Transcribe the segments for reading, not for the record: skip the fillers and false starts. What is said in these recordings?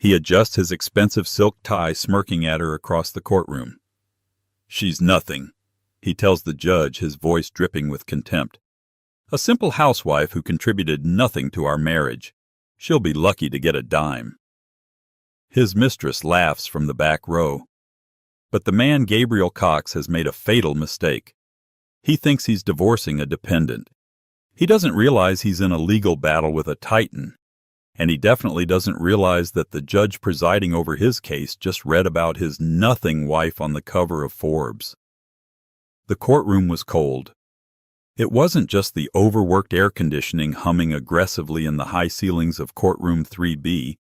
He adjusts his expensive silk tie, smirking at her across the courtroom. "She's nothing," he tells the judge, his voice dripping with contempt. "A simple housewife who contributed nothing to our marriage. She'll be lucky to get a dime." His mistress laughs from the back row. But the man Gabriel Cox has made a fatal mistake. He thinks he's divorcing a dependent. He doesn't realize he's in a legal battle with a titan. And he definitely doesn't realize that the judge presiding over his case just read about his nothing wife on the cover of Forbes. The courtroom was cold. It wasn't just the overworked air conditioning humming aggressively in the high ceilings of courtroom 3B.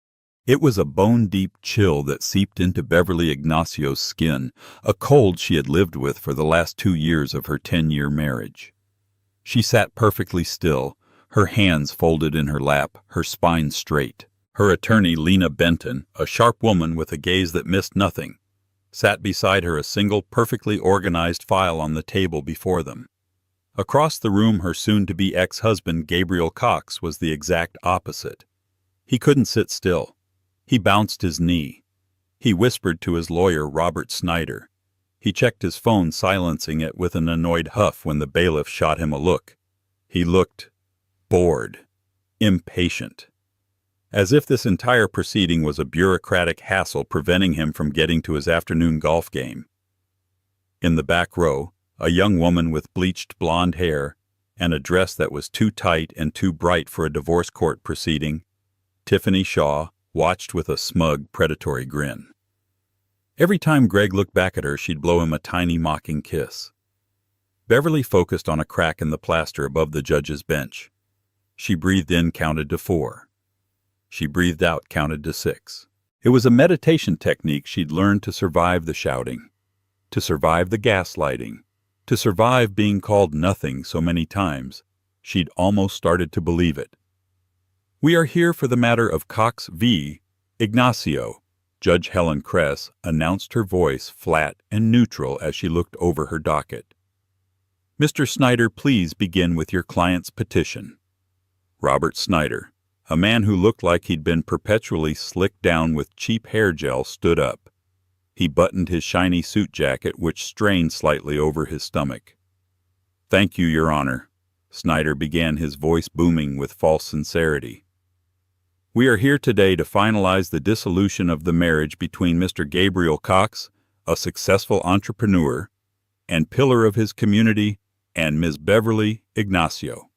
It was a bone-deep chill that seeped into Beverly Ignacio's skin, a cold she had lived with for the last 2 years of her 10-year marriage. She sat perfectly still, her hands folded in her lap, her spine straight. Her attorney, Lena Benton, a sharp woman with a gaze that missed nothing, sat beside her, a single, perfectly organized file on the table before them. Across the room, her soon-to-be ex-husband, Gabriel Cox, was the exact opposite. He couldn't sit still. He bounced his knee. He whispered to his lawyer, Robert Snyder. He checked his phone, silencing it with an annoyed huff when the bailiff shot him a look. He looked bored, impatient, as if this entire proceeding was a bureaucratic hassle preventing him from getting to his afternoon golf game. In the back row, a young woman with bleached blonde hair and a dress that was too tight and too bright for a divorce court proceeding, Tiffany Shaw, watched with a smug, predatory grin. Every time Greg looked back at her, she'd blow him a tiny, mocking kiss. Beverly focused on a crack in the plaster above the judge's bench. She breathed in, counted to 4. She breathed out, counted to 6. It was a meditation technique she'd learned to survive the shouting, to survive the gaslighting, to survive being called nothing so many times, she'd almost started to believe it. "We are here for the matter of Cox v. Ignacio," Judge Helen Kress announced, her voice flat and neutral as she looked over her docket. "Mr. Snyder, please begin with your client's petition." Robert Snyder, a man who looked like he'd been perpetually slicked down with cheap hair gel, stood up. He buttoned his shiny suit jacket, which strained slightly over his stomach. "Thank you, Your Honor," Snyder began, his voice booming with false sincerity. "We are here today to finalize the dissolution of the marriage between Mr. Gabriel Cox, a successful entrepreneur and pillar of his community, and Ms. Beverly Ignacio."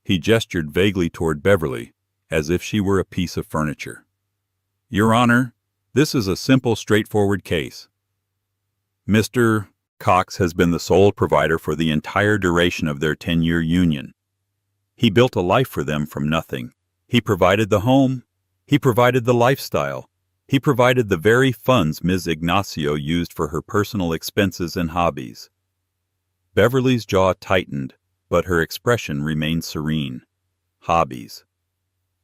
He gestured vaguely toward Beverly, as if she were a piece of furniture. "Your Honor, this is a simple, straightforward case. Mr. Cox has been the sole provider for the entire duration of their 10-year union. He built a life for them from nothing. He provided the home. He provided the lifestyle. He provided the very funds Ms. Ignacio used for her personal expenses and hobbies." Beverly's jaw tightened, but her expression remained serene. Hobbies.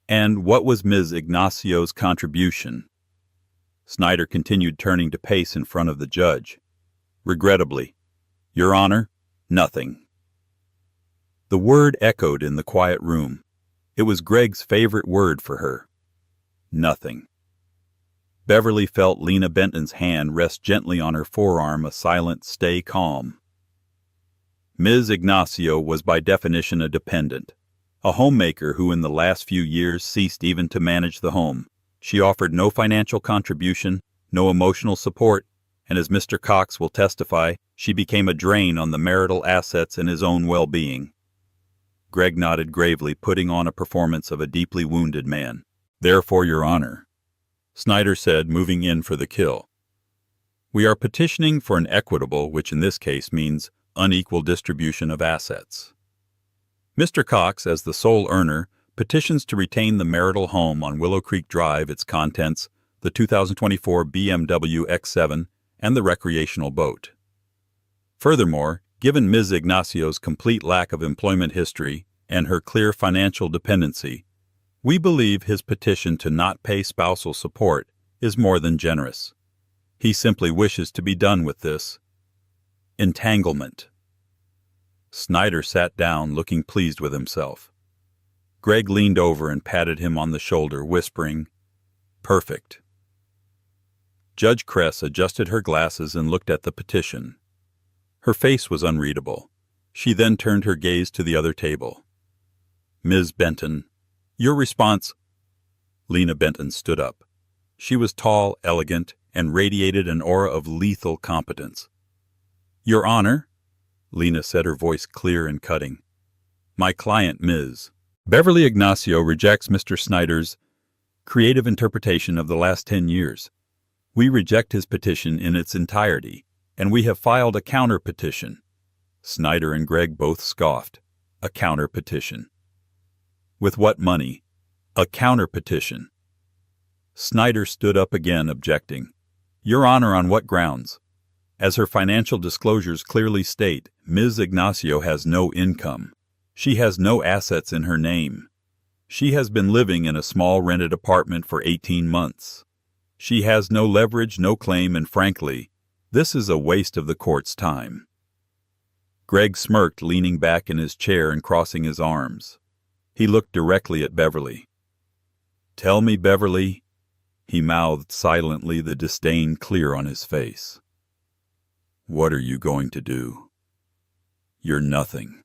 And what was Ms. Ignacio's contribution? Snyder continued, turning to pace in front of the judge. "Regrettably, Your Honor, nothing." The word echoed in the quiet room. It was Greg's favorite word for her. Nothing. Beverly felt Lena Benton's hand rest gently on her forearm, a silent "stay calm." Ms. Ignacio was by definition a dependent, a homemaker who in the last few years ceased even to manage the home. She offered no financial contribution, no emotional support, and as Mr. Cox will testify, she became a drain on the marital assets and his own well-being. Greg nodded gravely, putting on a performance of a deeply wounded man. "Therefore, Your Honor," Snyder said, moving in for the kill, "we are petitioning for an equitable, which in this case means unequal distribution of assets. Mr. Cox, as the sole earner, petitions to retain the marital home on Willow Creek Drive, its contents, the 2024 BMW X7, and the recreational boat. Furthermore, given Ms. Ignacio's complete lack of employment history and her clear financial dependency, we believe his petition to not pay spousal support is more than generous. He simply wishes to be done with this entanglement." Snyder sat down, looking pleased with himself. Greg leaned over and patted him on the shoulder, whispering, "Perfect. Judge Kress adjusted her glasses and looked at the petition. Her face was unreadable. She then turned her gaze to the other table. Ms. Benton, your response. Lena Benton stood up. She was tall, elegant, and radiated an aura of lethal competence. Your Honor, Lena said, her voice clear and cutting. My client, Ms. Beverly Ignacio, rejects Mr. Snyder's creative interpretation of the last 10 years. We reject his petition in its entirety, and we have filed a counter-petition. Snyder and Gregg both scoffed. A counter-petition. With what money? A counter-petition. Snyder stood up again, objecting. Your Honor, on what grounds? As her financial disclosures clearly state, Ms. Ignacio has no income. She has no assets in her name. She has been living in a small rented apartment for 18 months. She has no leverage, no claim, and frankly, this is a waste of the court's time. Gregg smirked, leaning back in his chair and crossing his arms. He looked directly at Beverly. Tell me, Beverly, he mouthed silently, the disdain clear on his face. What are you going to do? You're nothing.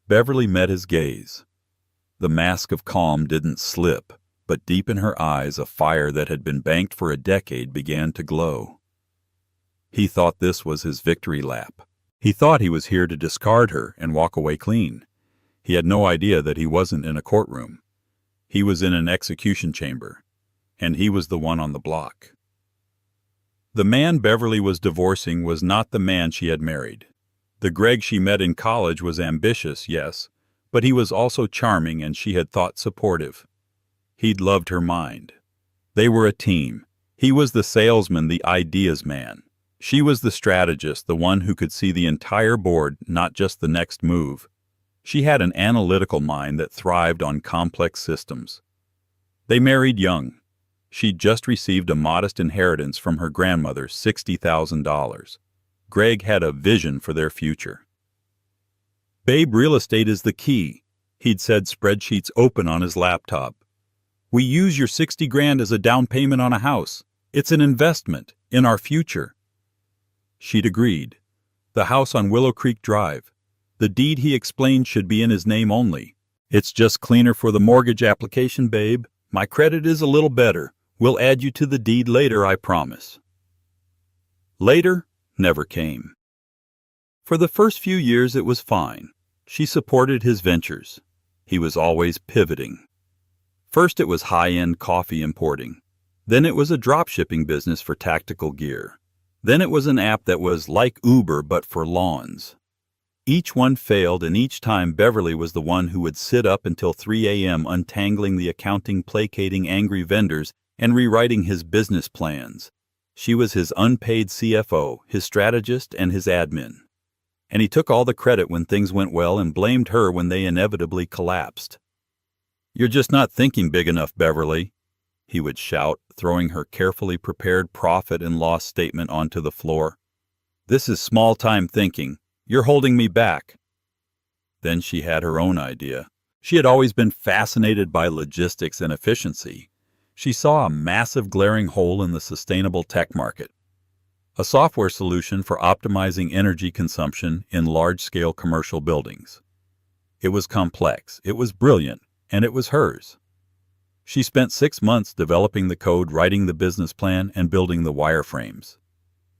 Beverly met his gaze. The mask of calm didn't slip, but deep in her eyes a fire that had been banked for a decade began to glow. He thought this was his victory lap. He thought he was here to discard her and walk away clean. He had no idea that he wasn't in a courtroom. He was in an execution chamber, and he was the one on the block. The man Beverly was divorcing was not the man she had married. The Gregg she met in college was ambitious, yes, but he was also charming, and she had thought supportive. He'd loved her mind. They were a team. He was the salesman, the ideas man. She was the strategist, the one who could see the entire board, not just the next move. She had an analytical mind that thrived on complex systems. They married young. She'd just received a modest inheritance from her grandmother, $60,000. Gregg had a vision for their future. Babe, real estate is the key, he'd said, spreadsheets open on his laptop. We use your 60 grand as a down payment on a house. It's an investment in our future. She'd agreed. The house on Willow Creek Drive. The deed, he explained, should be in his name only. It's just cleaner for the mortgage application, babe. My credit is a little better. We'll add you to the deed later, I promise. Later never came. For the first few years it was fine. She supported his ventures. He was always pivoting. First it was high-end coffee importing. Then it was a drop-shipping business for tactical gear. Then it was an app that was like Uber but for lawns. Each one failed, and each time Beverly was the one who would sit up until 3 a.m. untangling the accounting, placating angry vendors, and rewriting his business plans. She was his unpaid CFO, his strategist, and his admin. And he took all the credit when things went well and blamed her when they inevitably collapsed. You're just not thinking big enough, Beverly, he would shout, throwing her carefully prepared profit and loss statement onto the floor. This is small-time thinking. You're holding me back. Then she had her own idea. She had always been fascinated by logistics and efficiency. She saw a massive glaring hole in the sustainable tech market. A software solution for optimizing energy consumption in large-scale commercial buildings. It was complex, it was brilliant, and it was hers. She spent 6 months developing the code, writing the business plan, and building the wireframes.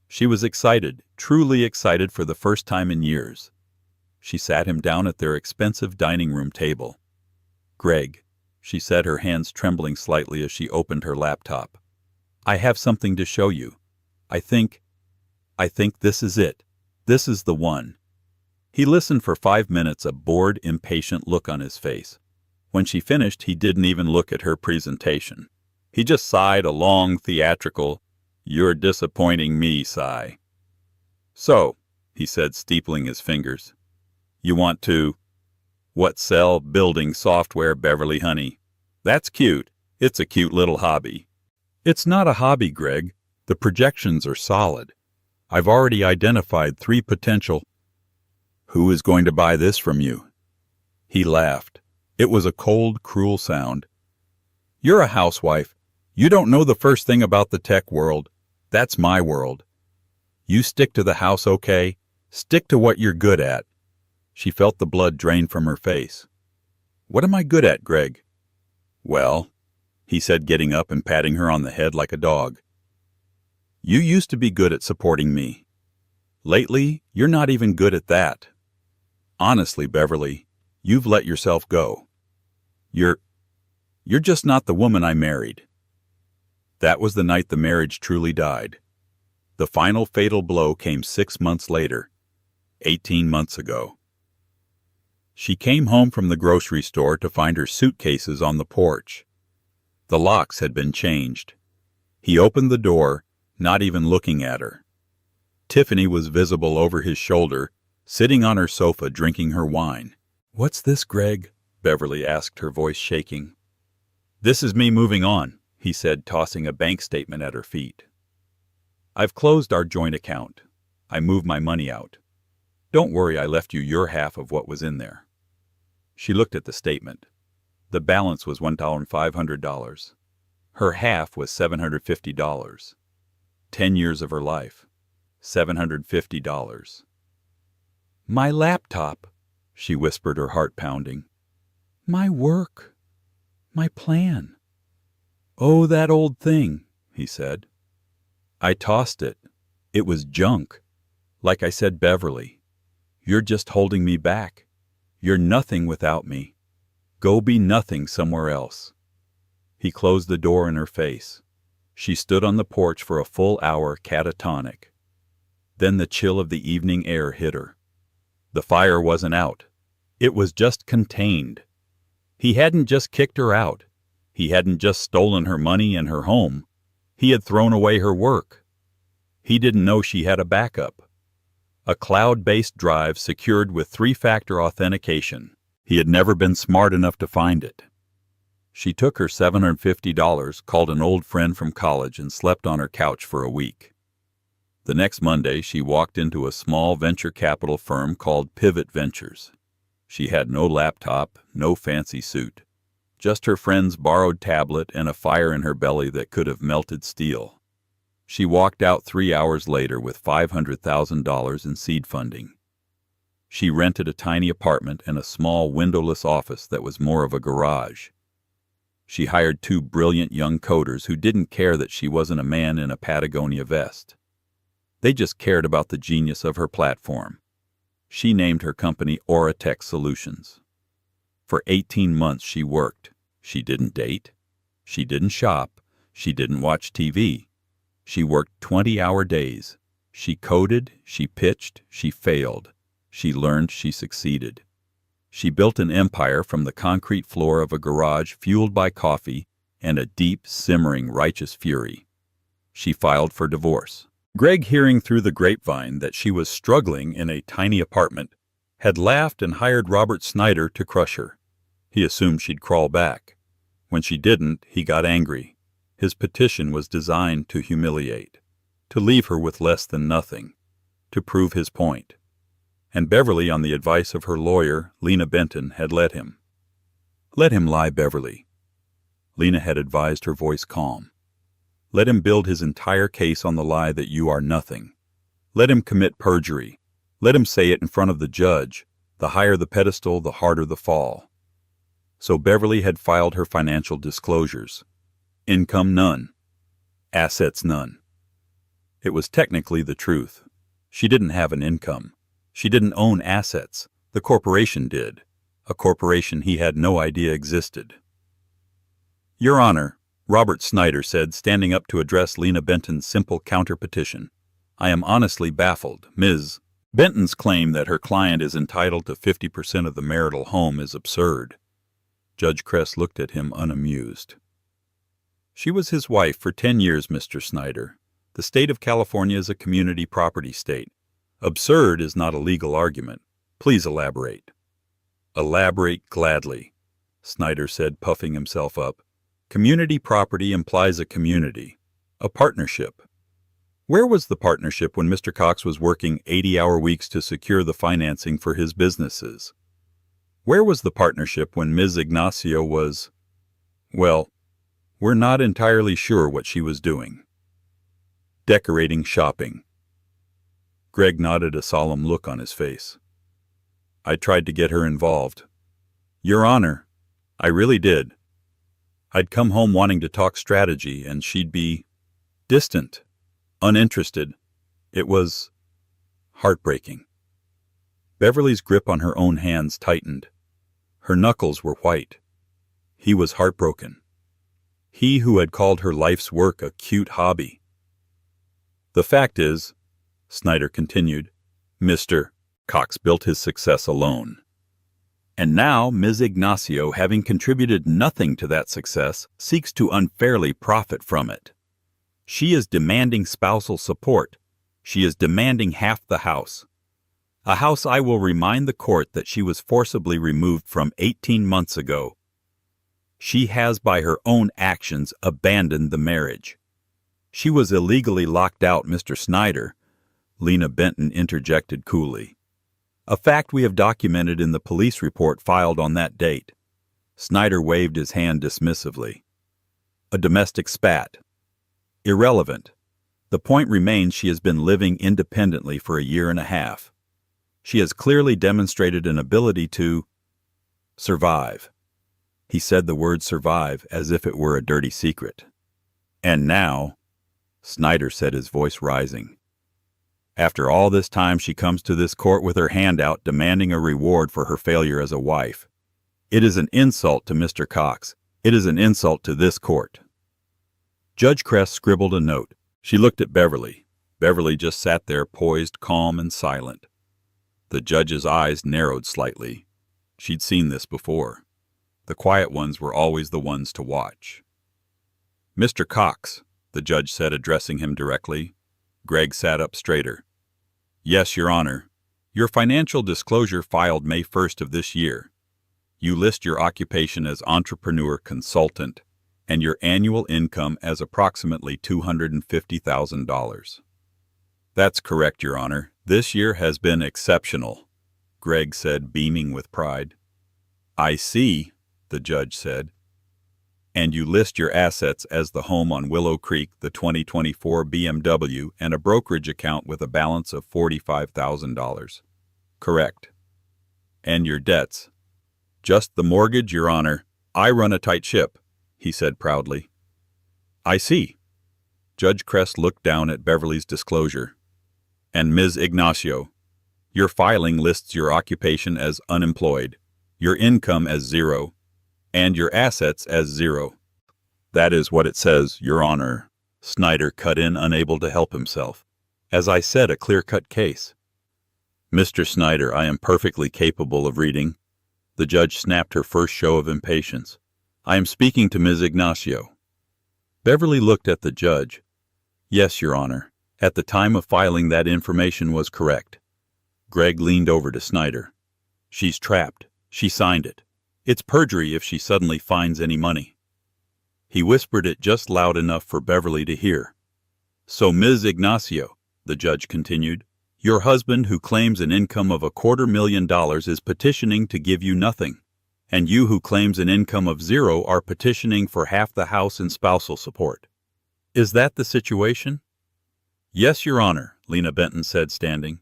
She was excited, truly excited, for the first time in years. She sat him down at their expensive dining room table. Gregg, she said, her hands trembling slightly as she opened her laptop. I have something to show you. I think this is it. This is the one. He listened for 5 minutes, a bored, impatient look on his face. When she finished, he didn't even look at her presentation. He just sighed a long, theatrical, "You're disappointing me" sigh. So, he said, steepling his fingers, you want to, what, sell building software, Beverly, honey? That's cute. It's a cute little hobby. It's not a hobby, Gregg. The projections are solid. I've already identified 3 potential. Who is going to buy this from you? He laughed. It was a cold, cruel sound. You're a housewife. You don't know the first thing about the tech world. That's my world. You stick to the house, okay? Stick to what you're good at." She felt the blood drain from her face. "What am I good at, Greg?" "Well," he said, getting up and patting her on the head like a dog. "You used to be good at supporting me. Lately, you're not even good at that. Honestly, Beverly, you've let yourself go. You're just not the woman I married." That was the night the marriage truly died. The final fatal blow came 6 months later, 18 months ago. She came home from the grocery store to find her suitcases on the porch. The locks had been changed. He opened the door, not even looking at her. Tiffany was visible over his shoulder, sitting on her sofa drinking her wine. "What's this, Greg?" Beverly asked, her voice shaking. "This is me moving on," he said, tossing a bank statement at her feet. "I've closed our joint account. I moved my money out. Don't worry, I left you your half of what was in there." She looked at the statement. The balance was $1,500. Her half was $750. 10 years of her life. $750. "My laptop," she whispered, her heart pounding. "My work. My plan." "Oh, that old thing," he said. "I tossed it. It was junk. Like I said, Beverly, you're just holding me back. You're nothing without me. Go be nothing somewhere else." He closed the door in her face. She stood on the porch for a full hour, catatonic. Then the chill of the evening air hit her. The fire wasn't out. It was just contained. He hadn't just kicked her out. He hadn't just stolen her money and her home. He had thrown away her work. He didn't know she had a backup. A cloud-based drive secured with 3-factor authentication. He had never been smart enough to find it. She took her $750, called an old friend from college, and slept on her couch for a week. The next Monday, she walked into a small venture capital firm called Pivot Ventures. She had no laptop, no fancy suit, just her friend's borrowed tablet and a fire in her belly that could have melted steel. She walked out 3 hours later with $500,000 in seed funding. She rented a tiny apartment and a small windowless office that was more of a garage. She hired 2 brilliant young coders who didn't care that she wasn't a man in a Patagonia vest. They just cared about the genius of her platform. She named her company Aura Tech Solutions. For 18 months she worked. She didn't date. She didn't shop. She didn't watch TV. She worked 20-hour days. She coded, she pitched, she failed. She learned, she succeeded. She built an empire from the concrete floor of a garage fueled by coffee and a deep, simmering, righteous fury. She filed for divorce. Greg, hearing through the grapevine that she was struggling in a tiny apartment, had laughed and hired Robert Snyder to crush her. He assumed she'd crawl back. When she didn't, he got angry. His petition was designed to humiliate, to leave her with less than nothing, to prove his point. And Beverly, on the advice of her lawyer, Lena Benton, had let him. "Let him lie, Beverly." Lena had advised, her voice calm. "Let him build his entire case on the lie that you are nothing. Let him commit perjury. Let him say it in front of the judge. The higher the pedestal, the harder the fall." So Beverly had filed her financial disclosures. Income none. Assets none. It was technically the truth. She didn't have an income. She didn't own assets. The corporation did. A corporation he had no idea existed. "Your Honor," Robert Snyder said, standing up to address Lena Benton's simple counter-petition, "I am honestly baffled. Ms. Benton's claim that her client is entitled to 50% of the marital home is absurd." Judge Kress looked at him unamused. "She was his wife for 10 years, Mr. Snyder. The state of California is a community property state. Absurd is not a legal argument. Please elaborate." "Elaborate gladly," Snyder said, puffing himself up. "Community property implies a community, a partnership. Where was the partnership when Mr. Cox was working 80-hour weeks to secure the financing for his businesses? Where was the partnership when Ms. Ignacio was, well, We're not entirely sure what she was doing. Decorating shopping. Greg nodded, a solemn look on his face. I tried to get her involved. Your Honor, I really did. I'd come home wanting to talk strategy, and she'd be distant, uninterested. It was heartbreaking. Beverly's grip on her own hands tightened. Her knuckles were white. He was heartbroken. He who had called her life's work a cute hobby. The fact is, Snyder continued, Mr. Cox built his success alone. And now Ms. Ignacio, having contributed nothing to that success, seeks to unfairly profit from it. She is demanding spousal support. She is demanding half the house. A house I will remind the court that she was forcibly removed from 18 months ago. She has, by her own actions, abandoned the marriage. She was illegally locked out, Mr. Snyder, Lena Benton interjected coolly. A fact we have documented in the police report filed on that date. Snyder waved his hand dismissively. A domestic spat. Irrelevant. The point remains she has been living independently for a year and a half. She has clearly demonstrated an ability to survive. He said the word survive as if it were a dirty secret. And now, Snyder said, his voice rising, after all this time she comes to this court with her hand out demanding a reward for her failure as a wife. It is an insult to Mr. Cox. It is an insult to this court. Judge Kress scribbled a note. She looked at Beverly. Beverly just sat there poised, calm and silent. The judge's eyes narrowed slightly. She'd seen this before. The quiet ones were always the ones to watch. Mr. Cox, the judge said, addressing him directly. Greg sat up straighter. Yes, Your Honor. Your financial disclosure filed May 1st of this year. You list your occupation as entrepreneur consultant and your annual income as approximately $250,000. That's correct, Your Honor. This year has been exceptional, Greg said, beaming with pride. I see, the judge said. And you list your assets as the home on Willow Creek, the 2024 BMW, and a brokerage account with a balance of $45,000. Correct. And your debts? Just the mortgage, Your Honor. I run a tight ship, he said proudly. I see. Judge Kress looked down at Beverly's disclosure. And Ms. Ignacio, your filing lists your occupation as unemployed, your income as zero, and your assets as zero. That is what it says, Your Honor. Snyder cut in, unable to help himself. As I said, a clear-cut case. Mr. Snyder, I am perfectly capable of reading. The judge snapped her first show of impatience. I am speaking to Ms. Ignacio. Beverly looked at the judge. Yes, Your Honor. At the time of filing, that information was correct. Greg leaned over to Snyder. She's trapped. She signed it. It's perjury if she suddenly finds any money. He whispered it just loud enough for Beverly to hear. So, Ms. Ignacio, the judge continued, your husband, who claims an income of $250,000, is petitioning to give you nothing, and you, who claims an income of zero, are petitioning for half the house in spousal support. Is that the situation? Yes, Your Honor, Lena Benton said, standing.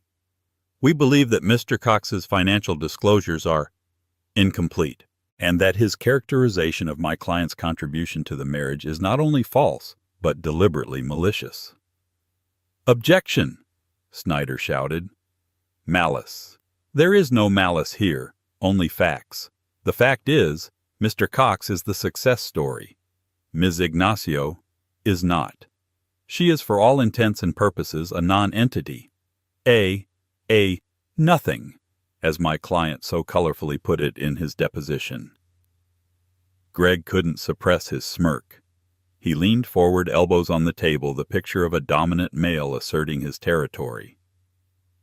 We believe that Mr. Cox's financial disclosures are incomplete, and that his characterization of my client's contribution to the marriage is not only false, but deliberately malicious. Objection! Snyder shouted. Malice. There is no malice here, only facts. The fact is, Mr. Cox is the success story. Ms. Ignacio is not. She is for all intents and purposes a non-entity. A nothing, as my client so colorfully put it in his deposition. Greg couldn't suppress his smirk. He leaned forward, elbows on the table, the picture of a dominant male asserting his territory.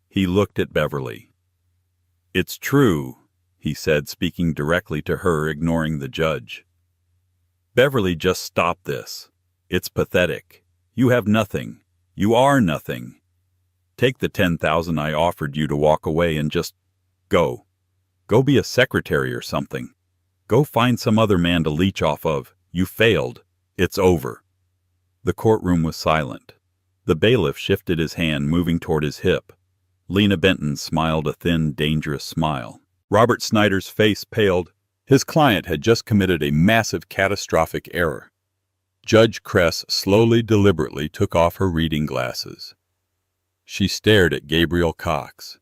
He looked at Beverly. It's true, he said, speaking directly to her, ignoring the judge. Beverly, just stop this. It's pathetic. You have nothing. You are nothing. Take the $10,000 I offered you to walk away and just go. Go be a secretary or something. Go find some other man to leech off of. You failed. It's over. The courtroom was silent. The bailiff shifted his hand, moving toward his hip. Lena Benton smiled a thin, dangerous smile. Robert Snyder's face paled. His client had just committed a massive, catastrophic error. Judge Cress slowly, deliberately took off her reading glasses. She stared at Gabriel Cox.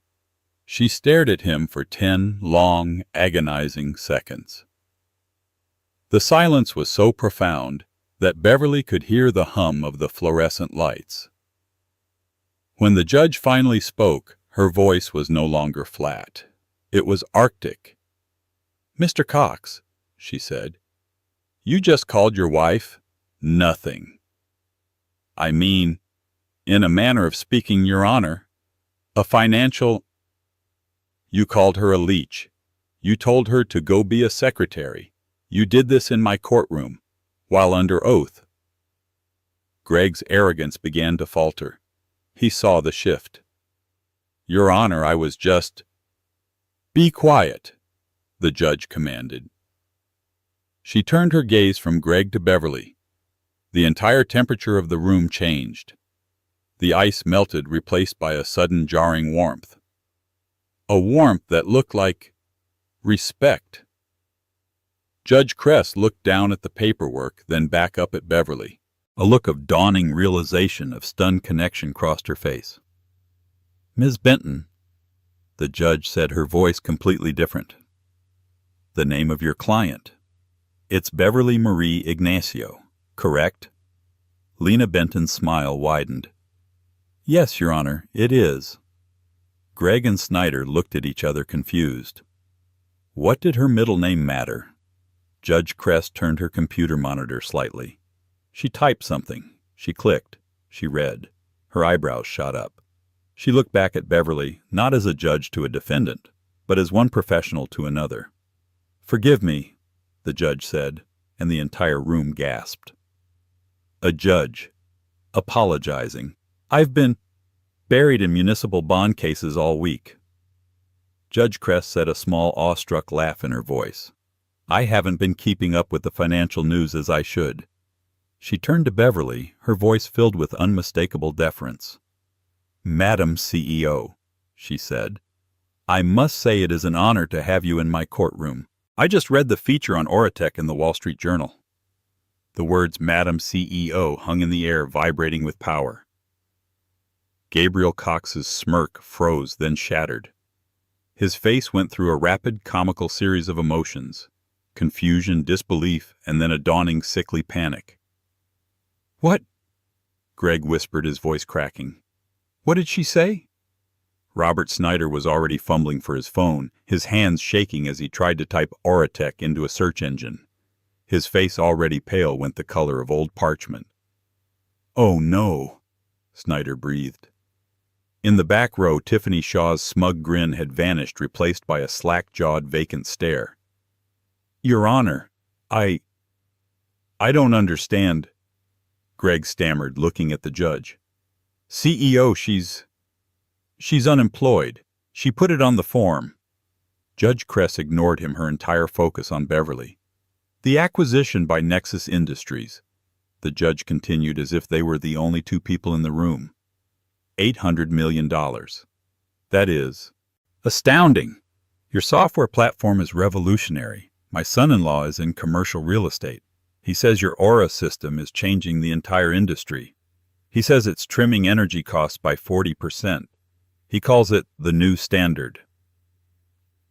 She stared at him for 10 long, agonizing seconds. The silence was so profound that Beverly could hear the hum of the fluorescent lights. When the judge finally spoke, her voice was no longer flat. It was arctic. "Mr. Cox," she said, "you just called your wife nothing. I mean, in a manner of speaking, Your Honor, a financial... You called her a leech. You told her to go be a secretary. You did this in my courtroom, while under oath." Greg's arrogance began to falter. He saw the shift. "Your Honor, I was just..." "Be quiet," the judge commanded. She turned her gaze from Greg to Beverly. The entire temperature of the room changed. The ice melted, replaced by a sudden jarring warmth. A warmth that looked like respect. Judge Cress looked down at the paperwork, then back up at Beverly. A look of dawning realization, of stunned connection crossed her face. "Ms. Benton," the judge said, her voice completely different. "The name of your client. It's Beverly Marie Ignacio, correct?" Lena Benton's smile widened. "Yes, Your Honor, it is." Greg and Snyder looked at each other, confused. What did her middle name matter? Judge Cress turned her computer monitor slightly. She typed something. She clicked. She read. Her eyebrows shot up. She looked back at Beverly, not as a judge to a defendant, but as one professional to another. "Forgive me," the judge said, and the entire room gasped. A judge. Apologizing. "I've been buried in municipal bond cases all week." Judge Cress said, a small, awestruck laugh in her voice. "I haven't been keeping up with the financial news as I should." She turned to Beverly, her voice filled with unmistakable deference. "Madam CEO," she said, "I must say it is an honor to have you in my courtroom. I just read the feature on Oratech in the Wall Street Journal." The words Madam CEO hung in the air, vibrating with power. Gabriel Cox's smirk froze, then shattered. His face went through a rapid, comical series of emotions. Confusion, disbelief, and then a dawning, sickly panic. "What?" Greg whispered, his voice cracking. "What did she say?" Robert Snyder was already fumbling for his phone, his hands shaking as he tried to type Oratech into a search engine. His face, already pale, went the color of old parchment. "Oh, no," Snyder breathed. In the back row, Tiffany Shaw's smug grin had vanished, replaced by a slack-jawed, vacant stare. "Your Honor, I don't understand," Greg stammered, looking at the judge. "CEO, she's unemployed. She put it on the form." Judge Cress ignored him, her entire focus on Beverly. "The acquisition by Nexus Industries," the judge continued, as if they were the only two people in the room. $800 million. That is astounding. Your software platform is revolutionary. My son-in-law is in commercial real estate. He says your Aura system is changing the entire industry. He says it's trimming energy costs by 40%. He calls it the new standard.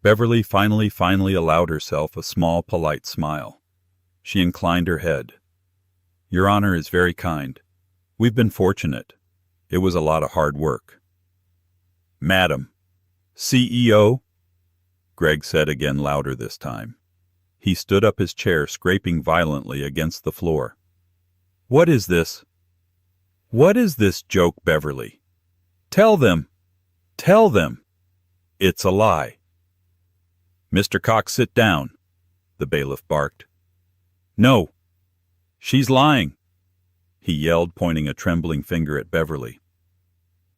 Beverly finally allowed herself a small, polite smile. She inclined her head. "Your Honor is very kind. We've been fortunate. It was a lot of hard work." "Madam CEO," Greg said again, louder this time. He stood up his chair, scraping violently against the floor. "What is this? What is this joke, Beverly? Tell them! Tell them! It's a lie." "Mr. Cox, sit down," the bailiff barked. "No. She's lying," he yelled, pointing a trembling finger at Beverly.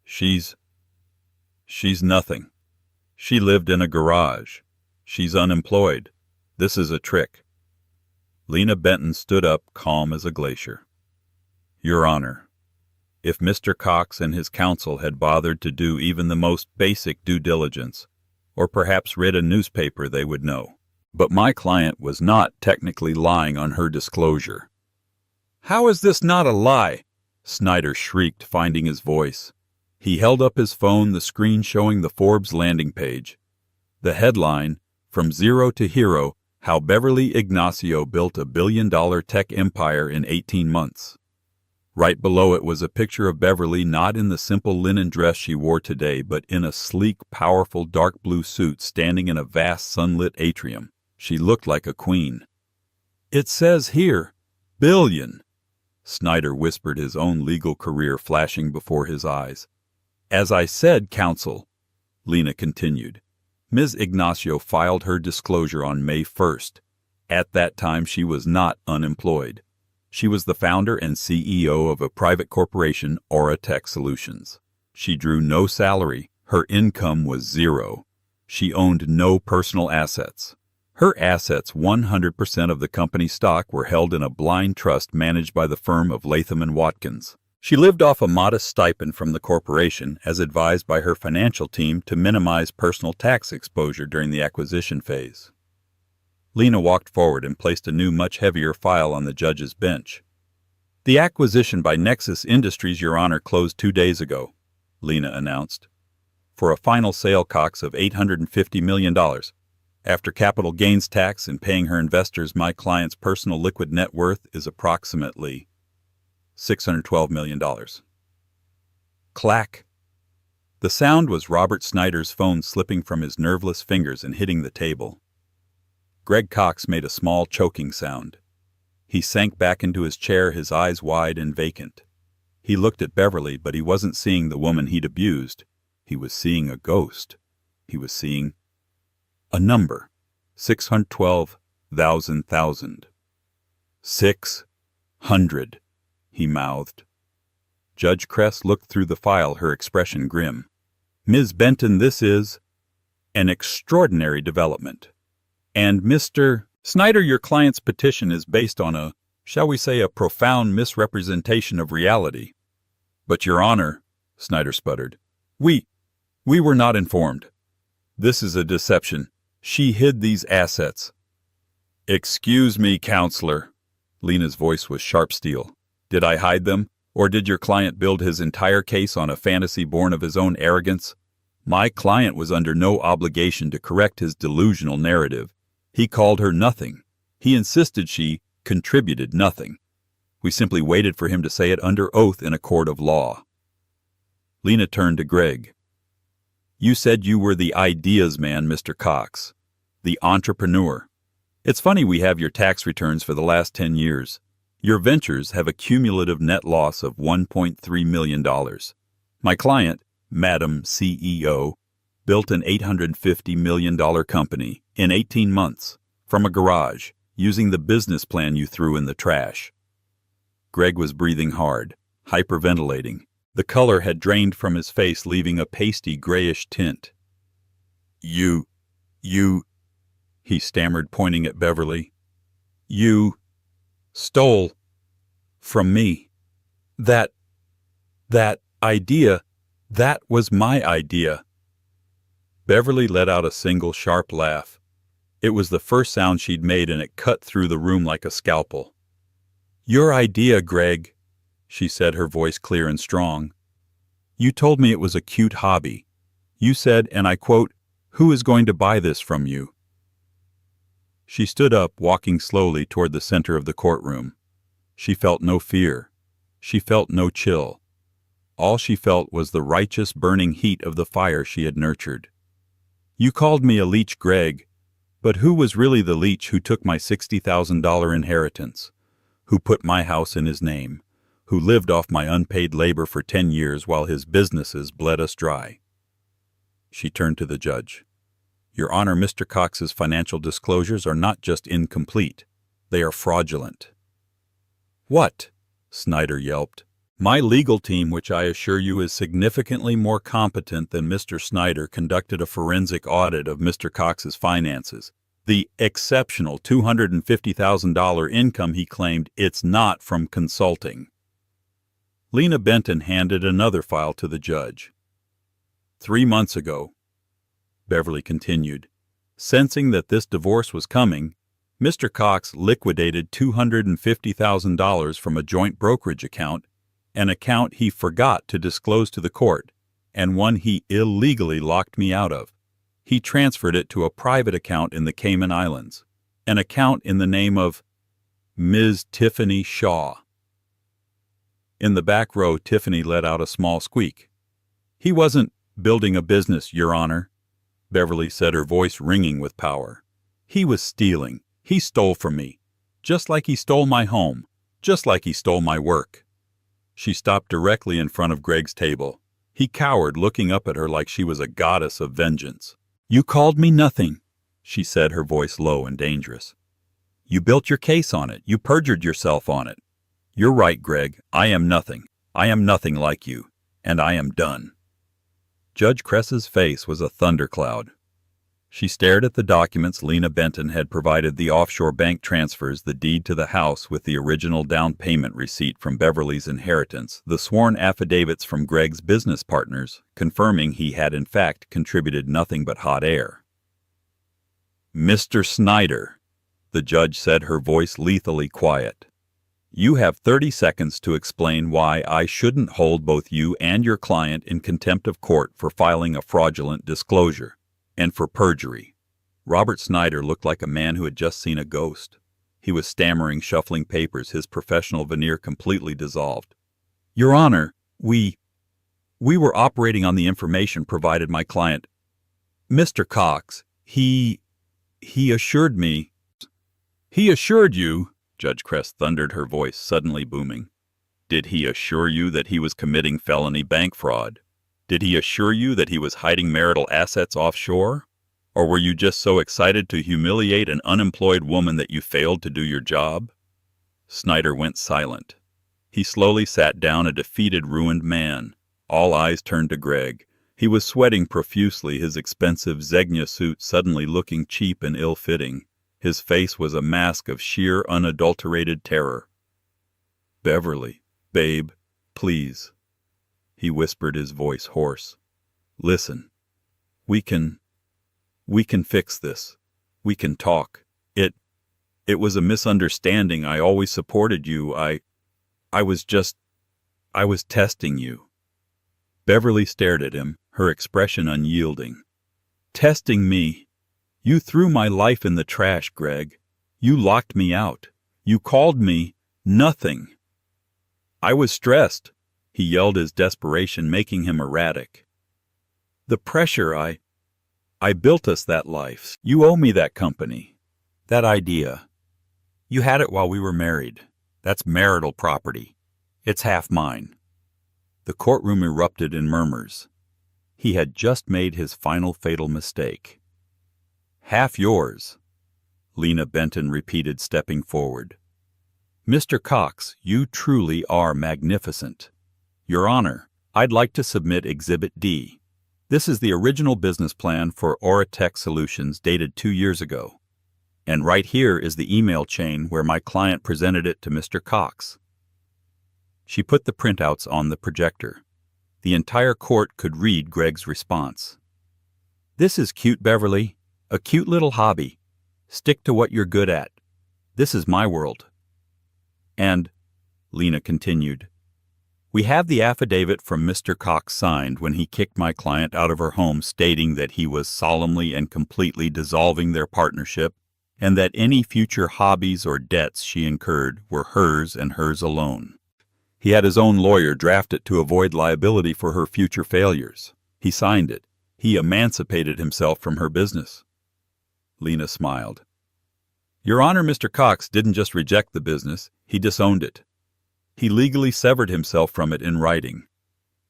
She's nothing. She lived in a garage. She's unemployed. This is a trick." Lena Benton stood up, calm as a glacier. Your Honor, if Mr. Cox and his counsel had bothered to do even the most basic due diligence, or perhaps read a newspaper, they would know. But my client was not technically lying on her disclosure. How is this not a lie? Snyder shrieked, finding his voice. He held up his phone, the screen showing the Forbes landing page. The headline, From Zero to Hero, How Beverly Ignacio Built a Billion-Dollar Tech Empire in 18 Months. Right below it was a picture of Beverly, not in the simple linen dress she wore today, but in a sleek, powerful dark blue suit standing in a vast sunlit atrium. She looked like a queen. It says here, billion. Snyder whispered, his own legal career flashing before his eyes. As I said, counsel, Lena continued, Ms. Ignacio filed her disclosure on May 1st. At that time, she was not unemployed. She was the founder and CEO of a private corporation, Aura Tech Solutions. She drew no salary. Her income was zero. She owned no personal assets. Her assets, 100% of the company's stock, were held in a blind trust managed by the firm of Latham & Watkins. She lived off a modest stipend from the corporation, as advised by her financial team to minimize personal tax exposure during the acquisition phase. Lena walked forward and placed a new, much heavier file on the judge's bench. The acquisition by Nexus Industries, Your Honor, closed 2 days ago, Lena announced, for a final sale cox of $850 million. After capital gains tax and paying her investors, my client's personal liquid net worth is approximately $612 million. Clack. The sound was Robert Snyder's phone slipping from his nerveless fingers and hitting the table. Greg Cox made a small choking sound. He sank back into his chair, his eyes wide and vacant. He looked at Beverly, but he wasn't seeing the woman he'd abused. He was seeing a ghost. He was seeing a number. 612,000. 600, he mouthed. Judge Kress looked through the file, her expression grim. Ms. Benton, this is an extraordinary development. And Mr. Snyder, your client's petition is based on a, shall we say, a profound misrepresentation of reality. But, Your Honor, Snyder sputtered, we were not informed. This is a deception. She hid these assets. Excuse me, counselor. Lena's voice was sharp steel. Did I hide them, or did your client build his entire case on a fantasy born of his own arrogance? My client was under no obligation to correct his delusional narrative. He called her nothing. He insisted she contributed nothing. We simply waited for him to say it under oath in a court of law. Lena turned to Greg. You said you were the ideas man, Mr. Cox. The entrepreneur. It's funny we have your tax returns for the last 10 years. Your ventures have a cumulative net loss of $1.3 million. My client, Madam CEO, built an $850 million company in 18 months from a garage using the business plan you threw in the trash. Greg was breathing hard, hyperventilating. The color had drained from his face, leaving a pasty grayish tint. You, he stammered, pointing at Beverly. You stole from me. That idea, that was my idea. Beverly let out a single sharp laugh. It was the first sound she'd made, and it cut through the room like a scalpel. Your idea, Greg, she said, her voice clear and strong. You told me it was a cute hobby. You said, and I quote, "Who is going to buy this from you?" She stood up, walking slowly toward the center of the courtroom. She felt no fear. She felt no chill. All she felt was the righteous burning heat of the fire she had nurtured. You called me a leech, Greg, but who was really the leech who took my $60,000 inheritance, who put my house in his name, who lived off my unpaid labor for 10 years while his businesses bled us dry? She turned to the judge. Your Honor, Mr. Cox's financial disclosures are not just incomplete. They are fraudulent. What? Snyder yelped. My legal team, which I assure you is significantly more competent than Mr. Snyder, conducted a forensic audit of Mr. Cox's finances. The exceptional $250,000 income he claimed, it's not from consulting. Lena Benton handed another file to the judge. 3 months ago, Beverly continued, sensing that this divorce was coming, Mr. Cox liquidated $250,000 from a joint brokerage account, an account he forgot to disclose to the court, and one he illegally locked me out of. He transferred it to a private account in the Cayman Islands, an account in the name of Ms. Tiffany Shaw. In the back row, Tiffany let out a small squeak. He wasn't building a business, Your Honor, Beverly said, her voice ringing with power. He was stealing. He stole from me, just like he stole my home, just like he stole my work. She stopped directly in front of Greg's table. He cowered, looking up at her like she was a goddess of vengeance. You called me nothing, she said, her voice low and dangerous. You built your case on it. You perjured yourself on it. You're right, Greg. I am nothing. I am nothing like you, and I am done. Judge Cress's face was a thundercloud. She stared at the documents Lena Benton had provided, the offshore bank transfers, the deed to the house with the original down payment receipt from Beverly's inheritance, the sworn affidavits from Greg's business partners, confirming he had in fact contributed nothing but hot air. Mr. Snyder, the judge said, her voice lethally quiet. You have 30 seconds to explain why I shouldn't hold both you and your client in contempt of court for filing a fraudulent disclosure. And for perjury. Robert Snyder looked like a man who had just seen a ghost. He was stammering, shuffling papers, his professional veneer completely dissolved. Your Honor, we were operating on the information provided my client. Mr. Cox, he assured me. He assured you, Judge Cress thundered, her voice suddenly booming. Did he assure you that he was committing felony bank fraud? Did he assure you that he was hiding marital assets offshore? Or were you just so excited to humiliate an unemployed woman that you failed to do your job? Snyder went silent. He slowly sat down, a defeated, ruined man. All eyes turned to Greg. He was sweating profusely, his expensive Zegna suit suddenly looking cheap and ill-fitting. His face was a mask of sheer, unadulterated terror. Beverly, babe, please. He whispered, his voice hoarse. Listen, we can fix this. We can talk. It was a misunderstanding. I always supported you. I was testing you. Beverly stared at him, her expression unyielding. Testing me? You threw my life in the trash, Greg. You locked me out. You called me nothing. I was stressed. He yelled, his desperation making him erratic. The pressure, I built us that life. You owe me that company. That idea. You had it while we were married. That's marital property. It's half mine. The courtroom erupted in murmurs. He had just made his final fatal mistake. Half yours, Lena Benton repeated, stepping forward. Mr. Cox, you truly are magnificent. Your Honor, I'd like to submit Exhibit D. This is the original business plan for Auratech Solutions dated 2 years ago. And right here is the email chain where my client presented it to Mr. Cox. She put the printouts on the projector. The entire court could read Greg's response. This is cute, Beverly. A cute little hobby. Stick to what you're good at. This is my world. And, Lena continued, we have the affidavit from Mr. Cox signed when he kicked my client out of her home, stating that he was solemnly and completely dissolving their partnership, and that any future hobbies or debts she incurred were hers and hers alone. He had his own lawyer draft it to avoid liability for her future failures. He signed it. He emancipated himself from her business. Lena smiled. Your Honor, Mr. Cox didn't just reject the business, he disowned it. He legally severed himself from it in writing.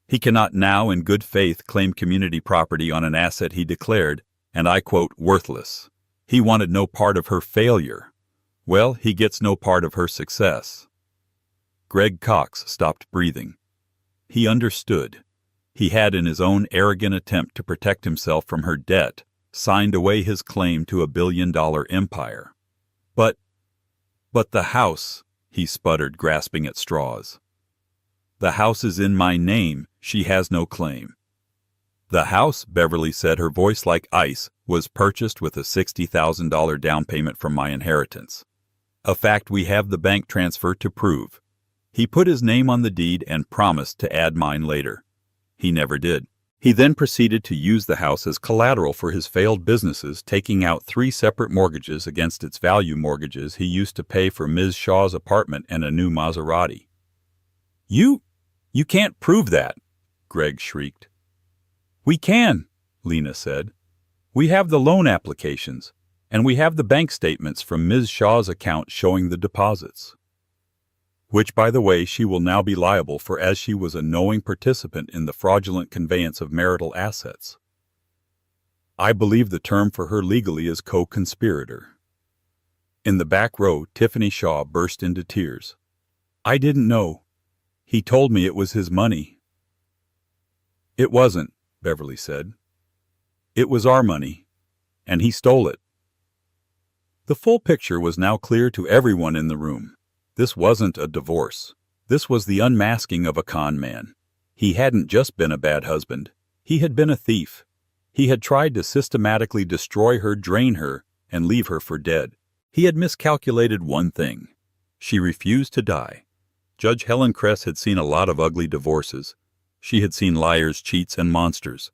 He cannot now in good faith claim community property on an asset he declared, and I quote, worthless. He wanted no part of her failure. Well, he gets no part of her success. Greg Cox stopped breathing. He understood. He had, in his own arrogant attempt to protect himself from her debt, signed away his claim to a billion-dollar empire. But the house, he sputtered, grasping at straws. The house is in my name. She has no claim. The house, Beverly said, her voice like ice, was purchased with a $60,000 down payment from my inheritance. A fact we have the bank transfer to prove. He put his name on the deed and promised to add mine later. He never did. He then proceeded to use the house as collateral for his failed businesses, taking out 3 separate mortgages against its value mortgages he used to pay for Ms. Shaw's apartment and a new Maserati. You can't prove that, Greg shrieked. We can, Lena said. We have the loan applications, and we have the bank statements from Ms. Shaw's account showing the deposits. Which, by the way, she will now be liable for, as she was a knowing participant in the fraudulent conveyance of marital assets. I believe the term for her legally is co-conspirator. In the back row, Tiffany Shaw burst into tears. I didn't know. He told me it was his money. It wasn't, Beverly said. It was our money, and he stole it. The full picture was now clear to everyone in the room. This wasn't a divorce. This was the unmasking of a con man. He hadn't just been a bad husband. He had been a thief. He had tried to systematically destroy her, drain her, and leave her for dead. He had miscalculated one thing. She refused to die. Judge Helen Kress had seen a lot of ugly divorces. She had seen liars, cheats, and monsters.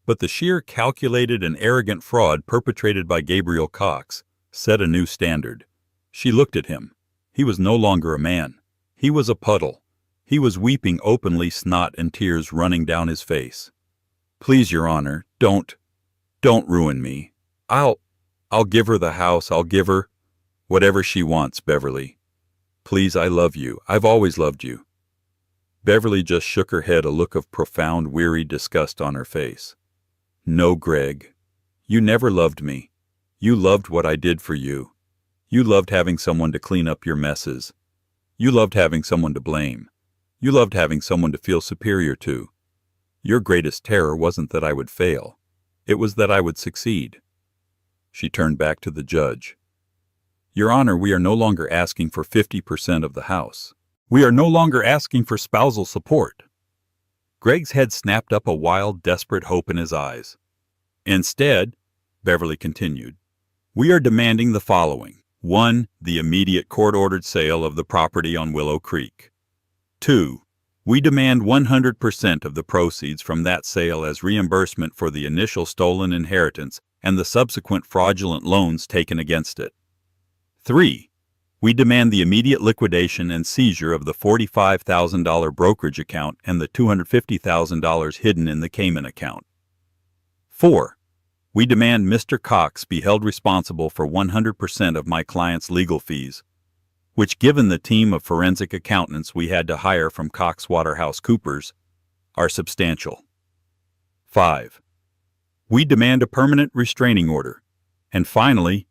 But the sheer calculated and arrogant fraud perpetrated by Gabriel Cox set a new standard. She looked at him. He was no longer a man. He was a puddle. He was weeping openly, snot and tears running down his face. Please, Your Honor, don't ruin me. I'll give her the house. I'll give her whatever she wants, Beverly. Please, I love you. I've always loved you. Beverly just shook her head, a look of profound, weary disgust on her face. No, Greg. You never loved me. You loved what I did for you. You loved having someone to clean up your messes. You loved having someone to blame. You loved having someone to feel superior to. Your greatest terror wasn't that I would fail. It was that I would succeed. She turned back to the judge. Your Honor, we are no longer asking for 50% of the house. We are no longer asking for spousal support. Greg's head snapped up, a wild, desperate hope in his eyes. Instead, Beverly continued, we are demanding the following. 1. The immediate court-ordered sale of the property on Willow Creek. 2. We demand 100% of the proceeds from that sale as reimbursement for the initial stolen inheritance and the subsequent fraudulent loans taken against it. 3. We demand the immediate liquidation and seizure of the $45,000 brokerage account and the $250,000 hidden in the Cayman account. 4. We demand Mr. Cox be held responsible for 100% of my client's legal fees, which, given the team of forensic accountants we had to hire from Cox Waterhouse Coopers, are substantial. 5. We demand a permanent restraining order. And finally,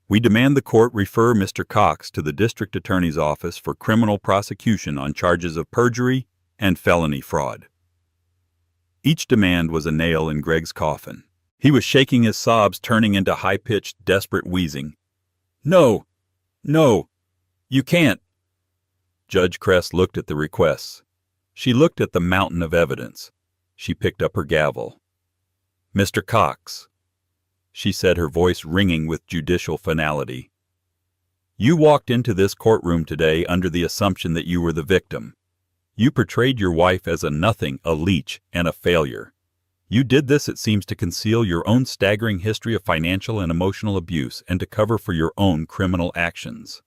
we demand the court refer Mr. Cox to the district attorney's office for criminal prosecution on charges of perjury and felony fraud. Each demand was a nail in Greg's coffin. He was shaking, his sobs turning into high-pitched, desperate wheezing. No, you can't. Judge Kress looked at the requests. She looked at the mountain of evidence. She picked up her gavel. Mr. Cox, she said, her voice ringing with judicial finality. You walked into this courtroom today under the assumption that you were the victim. You portrayed your wife as a nothing, a leech, and a failure. You did this, it seems, to conceal your own staggering history of financial and emotional abuse and to cover for your own criminal actions.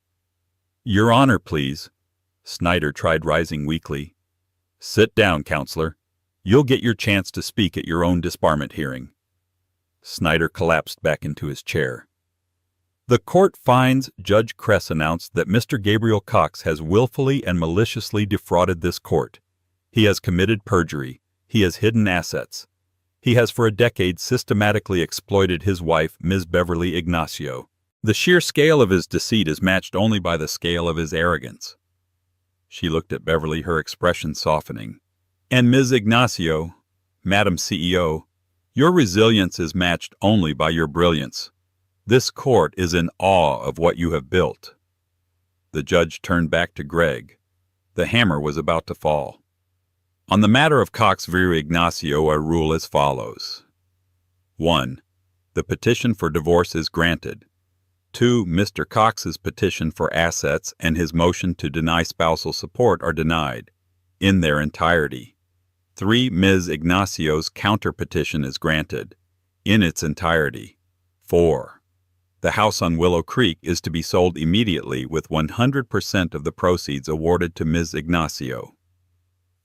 Your Honor, please. Snyder tried, rising weakly. Sit down, counselor. You'll get your chance to speak at your own disbarment hearing. Snyder collapsed back into his chair. The court finds, Judge Kress announced, that Mr. Gabriel Cox has willfully and maliciously defrauded this court. He has committed perjury. He has hidden assets. He has for a decade systematically exploited his wife, Ms. Beverly Ignacio. The sheer scale of his deceit is matched only by the scale of his arrogance. She looked at Beverly, her expression softening. And Ms. Ignacio, Madam CEO, Your resilience is matched only by your brilliance. This court is in awe of what you have built." The judge turned back to Greg. The hammer was about to fall. On the matter of Cox v. Ignacio, I rule as follows. 1. The petition for divorce is granted. 2. Mr. Cox's petition for assets and his motion to deny spousal support are denied, in their entirety. 3. Ms. Ignacio's counter-petition is granted, in its entirety. 4. The house on Willow Creek is to be sold immediately with 100% of the proceeds awarded to Ms. Ignacio.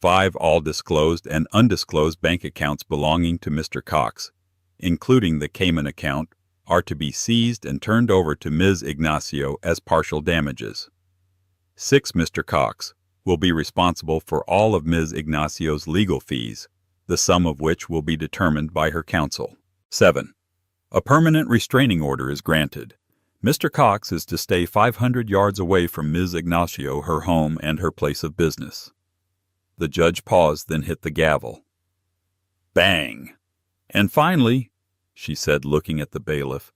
5. All disclosed and undisclosed bank accounts belonging to Mr. Cox, including the Cayman account, are to be seized and turned over to Ms. Ignacio as partial damages. 6. Mr. Cox will be responsible for all of Ms. Ignacio's legal fees, the sum of which will be determined by her counsel. 7. A permanent restraining order is granted. Mr. Cox is to stay 500 yards away from Ms. Ignacio, her home, and her place of business. The judge paused, then hit the gavel. Bang! "And finally," she said, looking at the bailiff,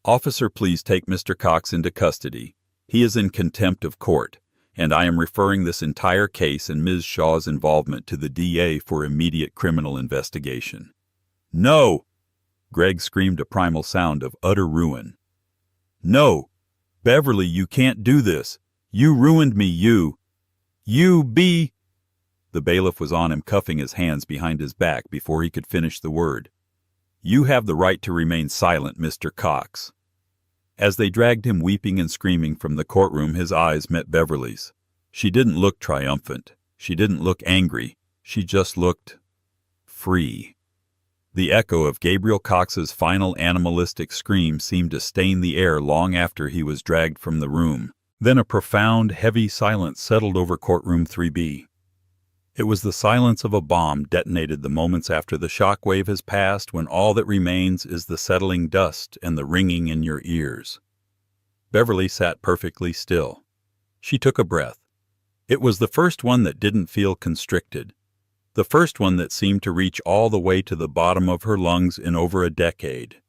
"Officer, please take Mr. Cox into custody. He is in contempt of court, and I am referring this entire case and Ms. Shaw's involvement to the DA for immediate criminal investigation." "No!" Greg screamed, a primal sound of utter ruin. "No! Beverly, you can't do this. You ruined me, you be—" The bailiff was on him, cuffing his hands behind his back before he could finish the word. "You have the right to remain silent, Mr. Cox." As they dragged him weeping and screaming from the courtroom, his eyes met Beverly's. She didn't look triumphant. She didn't look angry. She just looked free. The echo of Gabriel Cox's final animalistic scream seemed to stain the air long after he was dragged from the room. Then a profound, heavy silence settled over courtroom 3B. It was the silence of a bomb detonated the moments after the shock wave has passed, when all that remains is the settling dust and the ringing in your ears. Beverly sat perfectly still. She took a breath. It was the first one that didn't feel constricted. The first one that seemed to reach all the way to the bottom of her lungs in over a decade.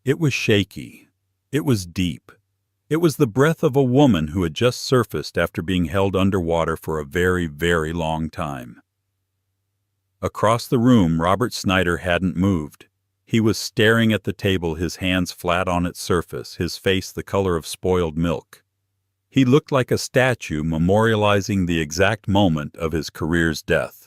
It was shaky. It was deep. It was the breath of a woman who had just surfaced after being held underwater for a very, very long time. Across the room, Robert Snyder hadn't moved. He was staring at the table, his hands flat on its surface, his face the color of spoiled milk. He looked like a statue memorializing the exact moment of his career's death.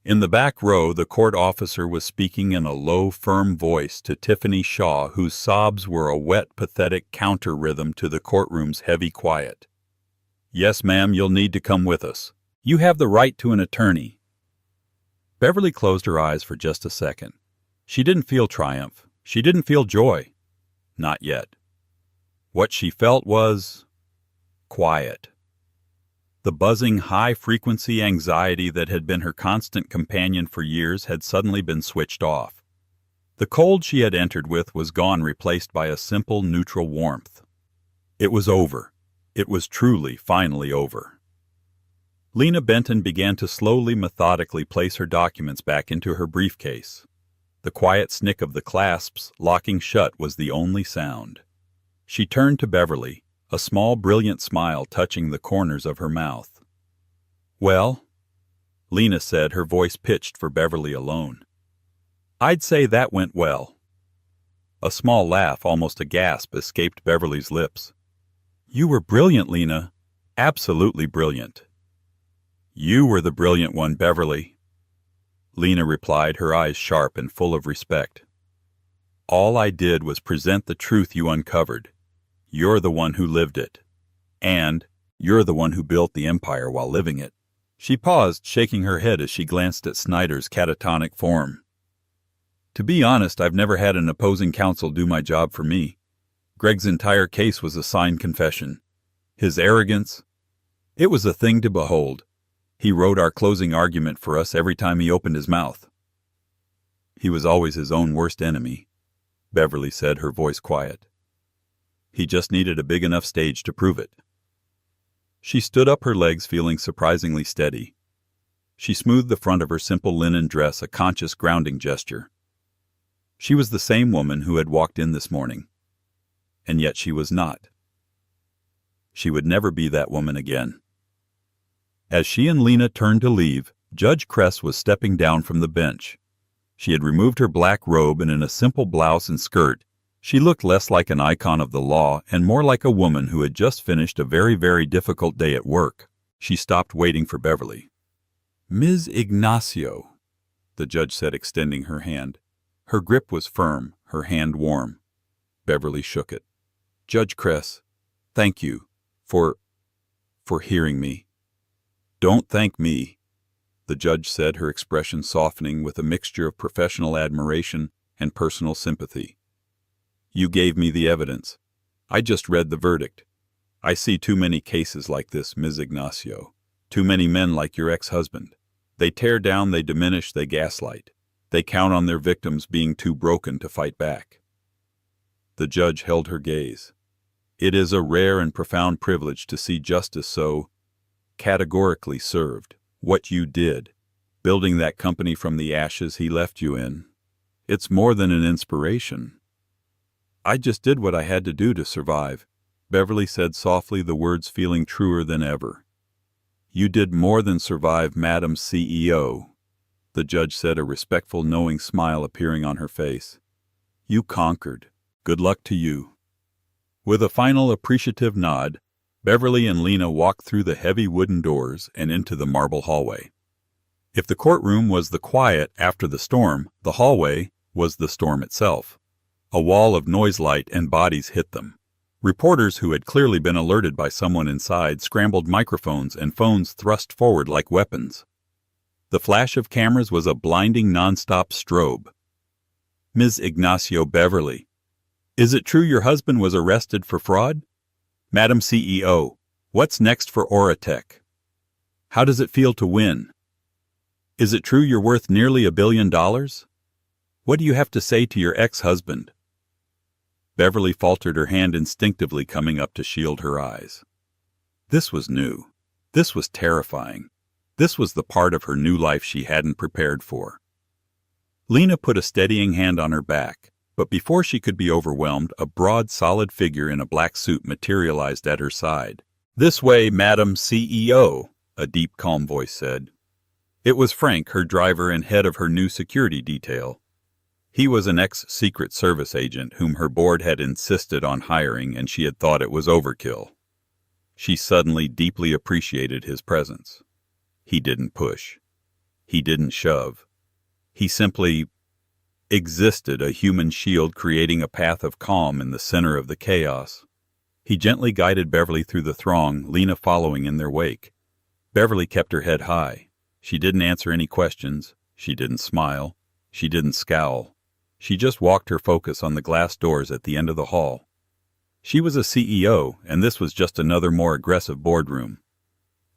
In the back row, the court officer was speaking in a low, firm voice to Tiffany Shaw, whose sobs were a wet, pathetic counter-rhythm to the courtroom's heavy quiet. "Yes, ma'am, you'll need to come with us. You have the right to an attorney." Beverly closed her eyes for just a second. She didn't feel triumph. She didn't feel joy. Not yet. What she felt was quiet. The buzzing, high-frequency anxiety that had been her constant companion for years had suddenly been switched off. The cold she had entered with was gone, replaced by a simple, neutral warmth. It was over. It was truly, finally over. Lena Benton began to slowly, methodically place her documents back into her briefcase. The quiet snick of the clasps locking shut was the only sound. She turned to Beverly, a small, brilliant smile touching the corners of her mouth. "Well," Lena said, her voice pitched for Beverly alone. "I'd say that went well." A small laugh, almost a gasp, escaped Beverly's lips. "You were brilliant, Lena. Absolutely brilliant." "You were the brilliant one, Beverly," Lena replied, her eyes sharp and full of respect. "All I did was present the truth you uncovered. You're the one who lived it. And you're the one who built the empire while living it." She paused, shaking her head as she glanced at Snyder's catatonic form. "To be honest, I've never had an opposing counsel do my job for me. Greg's entire case was a signed confession. His arrogance, it was a thing to behold. He wrote our closing argument for us every time he opened his mouth." "He was always his own worst enemy," Beverly said, her voice quiet. "He just needed a big enough stage to prove it." She stood up, her legs feeling surprisingly steady. She smoothed the front of her simple linen dress, a conscious grounding gesture. She was the same woman who had walked in this morning. And yet she was not. She would never be that woman again. As she and Lena turned to leave, Judge Cress was stepping down from the bench. She had removed her black robe, and in a simple blouse and skirt, she looked less like an icon of the law and more like a woman who had just finished a very, very difficult day at work. She stopped waiting for Beverly. "Ms. Ignacio," the judge said, extending her hand. Her grip was firm, her hand warm. Beverly shook it. "Judge Cress, thank you for hearing me." "Don't thank me," the judge said, her expression softening with a mixture of professional admiration and personal sympathy. "You gave me the evidence. I just read the verdict. I see too many cases like this, Ms. Ignacio. Too many men like your ex-husband. They tear down, they diminish, they gaslight. They count on their victims being too broken to fight back." The judge held her gaze. "It is a rare and profound privilege to see justice so categorically served. What you did, building that company from the ashes he left you in, it's more than an inspiration." "I just did what I had to do to survive," Beverly said softly, the words feeling truer than ever. "You did more than survive, Madam CEO," the judge said, a respectful, knowing smile appearing on her face. "You conquered. Good luck to you." With a final appreciative nod, Beverly and Lena walked through the heavy wooden doors and into the marble hallway. If the courtroom was the quiet after the storm, the hallway was the storm itself. A wall of noise light and bodies hit them. Reporters who had clearly been alerted by someone inside scrambled microphones and phones thrust forward like weapons. The flash of cameras was a blinding non-stop strobe. "Ms. Ignacio Beverly, is it true your husband was arrested for fraud? Madam CEO, what's next for Oratech? How does it feel to win? Is it true you're worth nearly $1 billion? What do you have to say to your ex-husband?" Beverly faltered, her hand instinctively coming up to shield her eyes. This was new. This was terrifying. This was the part of her new life she hadn't prepared for. Lena put a steadying hand on her back, but before she could be overwhelmed, a broad, solid figure in a black suit materialized at her side. "This way, Madam CEO," a deep, calm voice said. It was Frank, her driver and head of her new security detail. He was an ex-Secret Service agent whom her board had insisted on hiring, and she had thought it was overkill. She suddenly deeply appreciated his presence. He didn't push. He didn't shove. He simply existed, a human shield creating a path of calm in the center of the chaos. He gently guided Beverly through the throng, Lena following in their wake. Beverly kept her head high. She didn't answer any questions. She didn't smile. She didn't scowl. She just walked her focus on the glass doors at the end of the hall. She was a CEO, and this was just another more aggressive boardroom.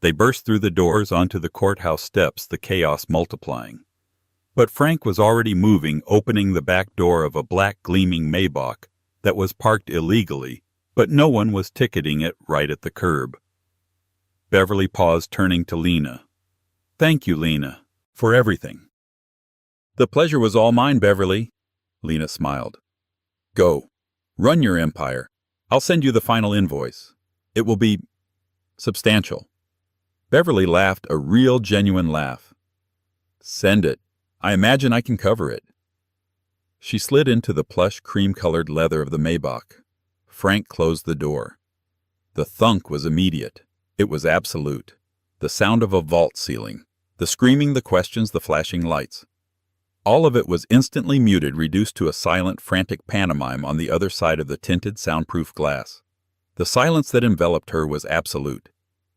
They burst through the doors onto the courthouse steps, the chaos multiplying. But Frank was already moving, opening the back door of a black gleaming Maybach that was parked illegally, but no one was ticketing it right at the curb. Beverly paused, turning to Lena. "Thank you, Lena, for everything." "The pleasure was all mine, Beverly," Lena smiled. "Go. Run your empire. I'll send you the final invoice. It will be substantial." Beverly laughed, a real, genuine laugh. "Send it. I imagine I can cover it." She slid into the plush, cream-colored leather of the Maybach. Frank closed the door. The thunk was immediate. It was absolute. The sound of a vault ceiling. The screaming, the questions, the flashing lights. All of it was instantly muted, reduced to a silent, frantic pantomime on the other side of the tinted, soundproof glass. The silence that enveloped her was absolute.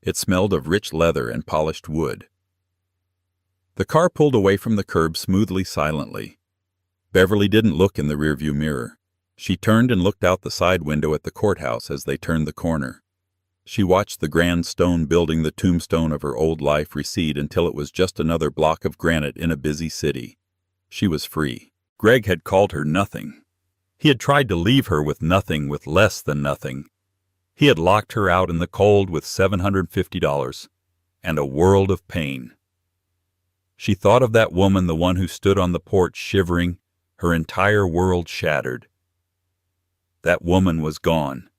It smelled of rich leather and polished wood. The car pulled away from the curb smoothly, silently. Beverly didn't look in the rearview mirror. She turned and looked out the side window at the courthouse as they turned the corner. She watched the grand stone building, the tombstone of her old life, recede until it was just another block of granite in a busy city. She was free. Greg had called her nothing. He had tried to leave her with nothing, with less than nothing. He had locked her out in the cold with $750 and a world of pain. She thought of that woman, the one who stood on the porch shivering, her entire world shattered. That woman was gone.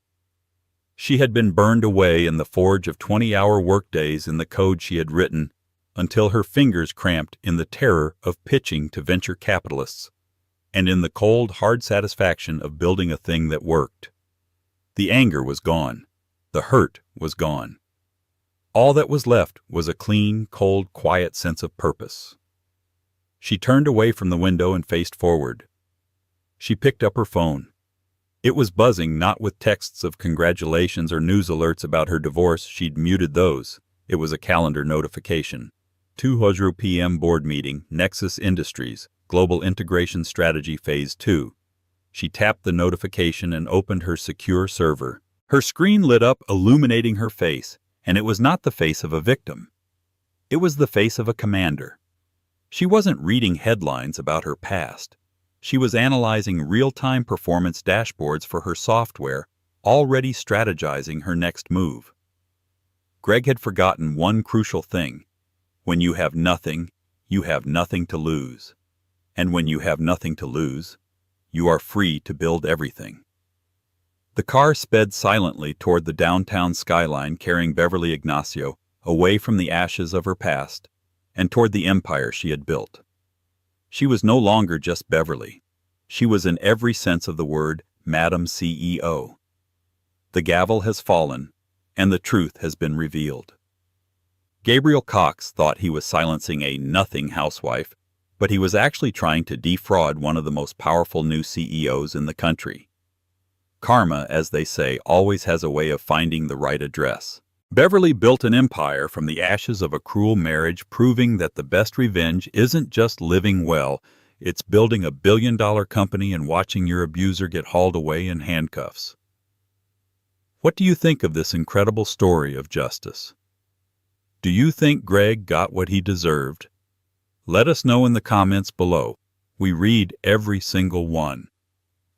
She had been burned away in the forge of 20-hour workdays in the code she had written, until her fingers cramped in the terror of pitching to venture capitalists, and in the cold, hard satisfaction of building a thing that worked. The anger was gone. The hurt was gone. All that was left was a clean, cold, quiet sense of purpose. She turned away from the window and faced forward. She picked up her phone. It was buzzing, not with texts of congratulations or news alerts about her divorce. She'd muted those. It was a calendar notification. 2:00 p.m. board meeting, Nexus Industries, Global Integration Strategy Phase 2. She tapped the notification and opened her secure server. Her screen lit up, illuminating her face, and it was not the face of a victim. It was the face of a commander. She wasn't reading headlines about her past. She was analyzing real-time performance dashboards for her software, already strategizing her next move. Greg had forgotten one crucial thing. When you have nothing to lose. And when you have nothing to lose, you are free to build everything. The car sped silently toward the downtown skyline, carrying Beverly Ignacio away from the ashes of her past and toward the empire she had built. She was no longer just Beverly. She was, in every sense of the word, Madam CEO. The gavel has fallen, and the truth has been revealed. Gabriel Cox thought he was silencing a nothing housewife, but he was actually trying to defraud one of the most powerful new CEOs in the country. Karma, as they say, always has a way of finding the right address. Beverly built an empire from the ashes of a cruel marriage, proving that the best revenge isn't just living well, it's building $1 billion company and watching your abuser get hauled away in handcuffs. What do you think of this incredible story of justice? Do you think Greg got what he deserved? Let us know in the comments below. We read every single one.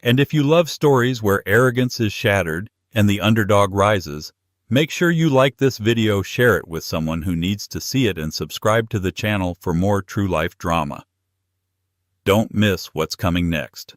And if you love stories where arrogance is shattered and the underdog rises, make sure you like this video, share it with someone who needs to see it, and subscribe to the channel for more true life drama. Don't miss what's coming next.